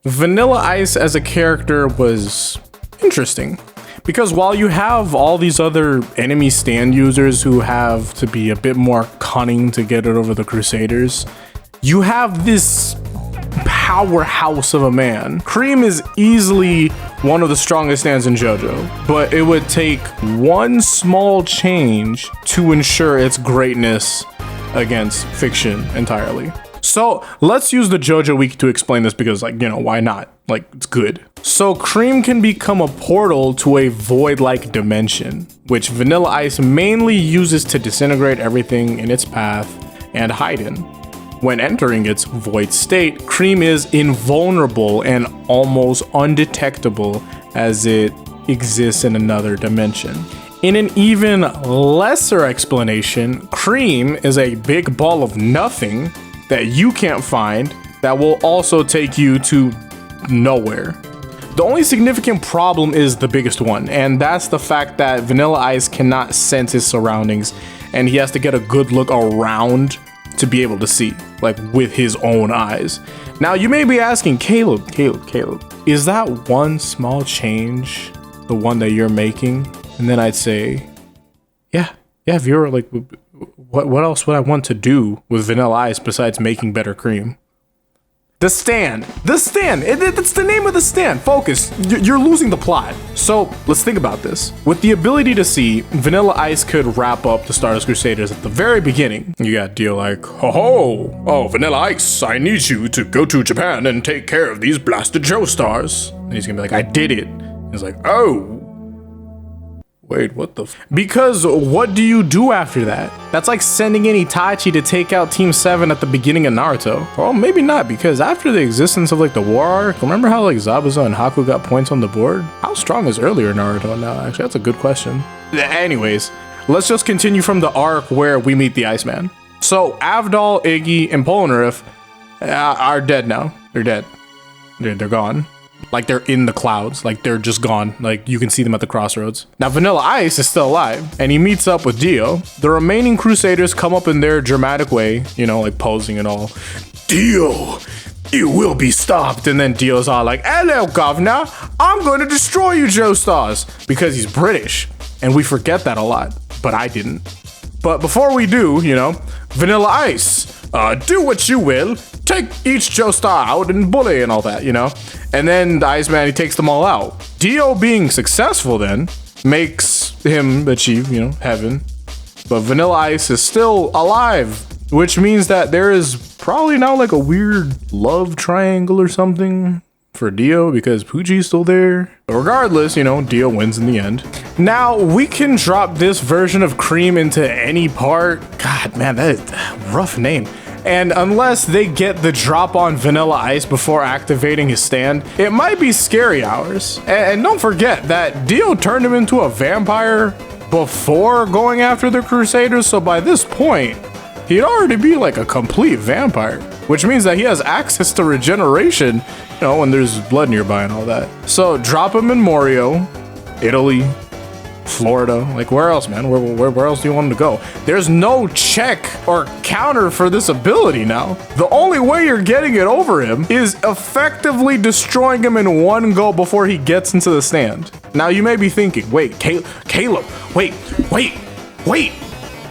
Vanilla Ice as a character was interesting. Because while you have all these other enemy stand users who have to be a bit more cunning to get it over the Crusaders, you have this powerhouse of a man. Cream is easily one of the strongest stands in JoJo, but it would take one small change to ensure its greatness against fiction entirely. So let's use the JoJo wiki to explain this because, like, you know, why not? Like, it's good. So Cream can become a portal to a void-like dimension, which Vanilla Ice mainly uses to disintegrate everything in its path and hide in. When entering its void state, Cream is invulnerable and almost undetectable as it exists in another dimension. In an even lesser explanation, Cream is a big ball of nothing that you can't find that will also take you to nowhere. The only significant problem is the biggest one, and that's the fact that Vanilla Ice cannot sense his surroundings, and he has to get a good look around to be able to see, like with his own eyes. Now you may be asking, Kaleb, is that one small change the one that you're making? And then I'd say, yeah, viewer, like, what else would I want to do with Vanilla Ice besides making better Cream? The stand. It's the name of the stand. Focus. You're losing the plot. So let's think about this. With the ability to see, Vanilla Ice could wrap up the Stardust Crusaders at the very beginning. You got Dio like, oh, Vanilla Ice, I need you to go to Japan and take care of these blasted Joestars. And he's gonna be like, I did it. He's like, oh. Wait, what the Because what do you do after that? That's like sending in Itachi to take out Team 7 at the beginning of Naruto. Well, maybe not, because after the existence of like the war arc, remember how like Zabuza and Haku got points on the board? How strong is earlier Naruto now? Actually, that's a good question. Anyways, let's just continue from the arc where we meet the Iceman. So Avdol, Iggy, and Polnareff are dead now. They're dead. They're gone. Like, they're in the clouds. Like, they're just gone. Like, you can see them at the crossroads. Now, Vanilla Ice is still alive, and he meets up with Dio. The remaining Crusaders come up in their dramatic way, you know, like posing and all. Dio, you will be stopped. And then Dio's all like, hello, governor. I'm going to destroy you, Joestars. Because he's British, and we forget that a lot. But I didn't. But before we do, you know, Vanilla Ice, do what you will. Take each Joestar out and bully and all that, you know? And then the Iceman, he takes them all out. Dio being successful then makes him achieve, you know, heaven. But Vanilla Ice is still alive, which means that there is probably now like a weird love triangle or something for Dio because Poochie's still there. But regardless, you know, Dio wins in the end. Now, we can drop this version of Cream into any part. God, man, that is a rough name. And unless they get the drop on Vanilla Ice before activating his stand, it might be scary hours. And don't forget that Dio turned him into a vampire before going after the Crusaders, so by this point, he'd already be like a complete vampire, which means that he has access to regeneration, you know, when there's blood nearby and all that. So drop him in Morio, Italy, Florida, like where else, man? Where else do you want him to go? There's no check or counter for this ability now. The only way you're getting it over him is effectively destroying him in one go before he gets into the stand. Now you may be thinking, wait, Kaleb, wait,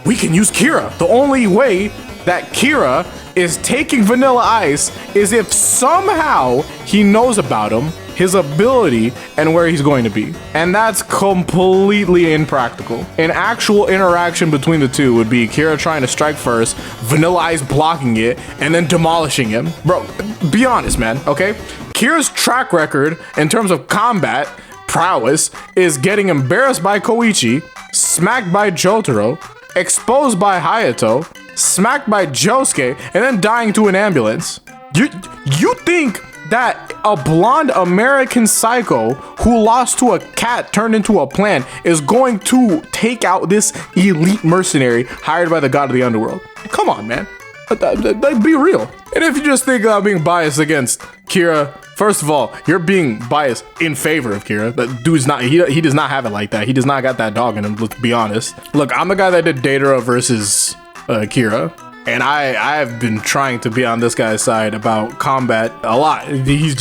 we can use Kira. The only way that Kira is taking Vanilla Ice is if somehow he knows about him, his ability, and where he's going to be. And that's completely impractical. An actual interaction between the two would be Kira trying to strike first, Vanilla Ice blocking it, and then demolishing him. Bro, be honest, man, okay? Kira's track record in terms of combat prowess is getting embarrassed by Koichi, smacked by Jotaro, exposed by Hayato, smacked by Josuke, and then dying to an ambulance. You think that a blonde American psycho who lost to a cat turned into a plant is going to take out this elite mercenary hired by the god of the underworld? Come on, man. Be real. And if you just think I'm being biased against Kira, first of all, you're being biased in favor of Kira. That dude's not, he does not have it like that. He does not got that dog in him, let's be honest. Look, I'm the guy that did Datara versus Kira. And I've been trying to be on this guy's side about combat a lot. He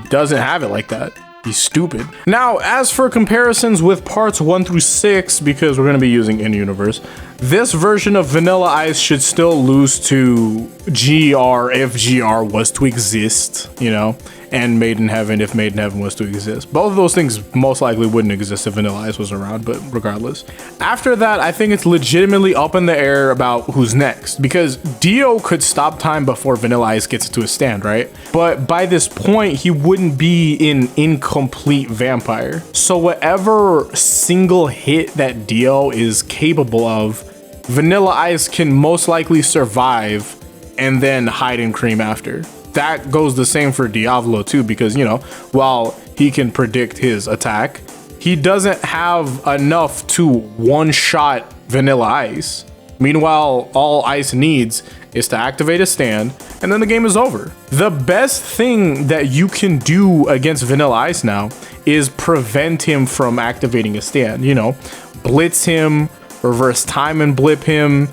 doesn't have it like that. He's stupid. Now, as for comparisons with parts 1 through 6, because we're going to be using in-universe, this version of Vanilla Ice should still lose to GR if GR was to exist, you know, and Made in Heaven if Made in Heaven was to exist. Both of those things most likely wouldn't exist if Vanilla Ice was around, but regardless. After that, I think it's legitimately up in the air about who's next, because Dio could stop time before Vanilla Ice gets to his stand, right? But by this point, he wouldn't be an incomplete vampire. So whatever single hit that Dio is capable of, Vanilla Ice can most likely survive and then hide and cream after. That goes the same for Diavolo too, because, you know, while he can predict his attack, he doesn't have enough to one-shot Vanilla Ice. Meanwhile, all Ice needs is to activate a stand, and then the game is over. The best thing that you can do against Vanilla Ice now is prevent him from activating a stand. You know, blitz him, reverse time and blip him,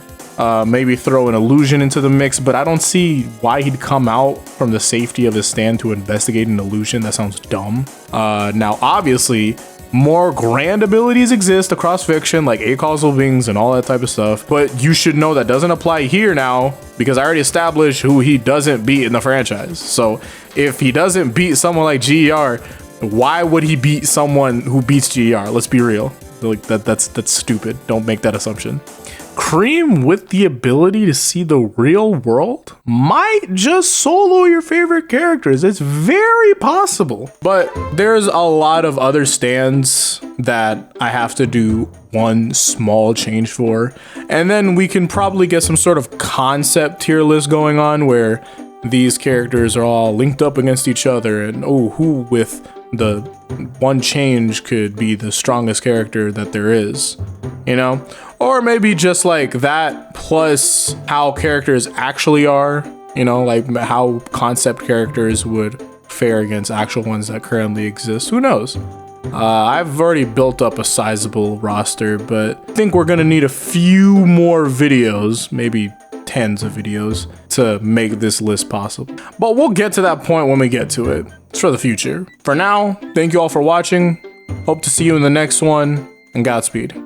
maybe throw an illusion into the mix, but I don't see why he'd come out from the safety of his stand to investigate an illusion. That sounds dumb. Now, obviously, more grand abilities exist across fiction, like 8 causal wings and all that type of stuff, but you should know that doesn't apply here now, because I already established who he doesn't beat in the franchise. So if he doesn't beat someone like GER, why would he beat someone who beats GER? Let's be real. Like that's stupid. Don't make that assumption. Cream with the ability to see the real world might just solo your favorite characters. It's very possible. But there's a lot of other stands that I have to do one small change for. And then we can probably get some sort of concept tier list going on where these characters are all linked up against each other, and oh, who with the one change could be the strongest character that there is, you know? Or maybe just like that plus how characters actually are, you know, like how concept characters would fare against actual ones that currently exist. Who knows? I've already built up a sizable roster, but I think we're gonna need a few more videos, maybe tens of videos, to make this list possible. But we'll get to that point when we get to it. It's for the future. For now, thank you all for watching. Hope to see you in the next one, and Godspeed.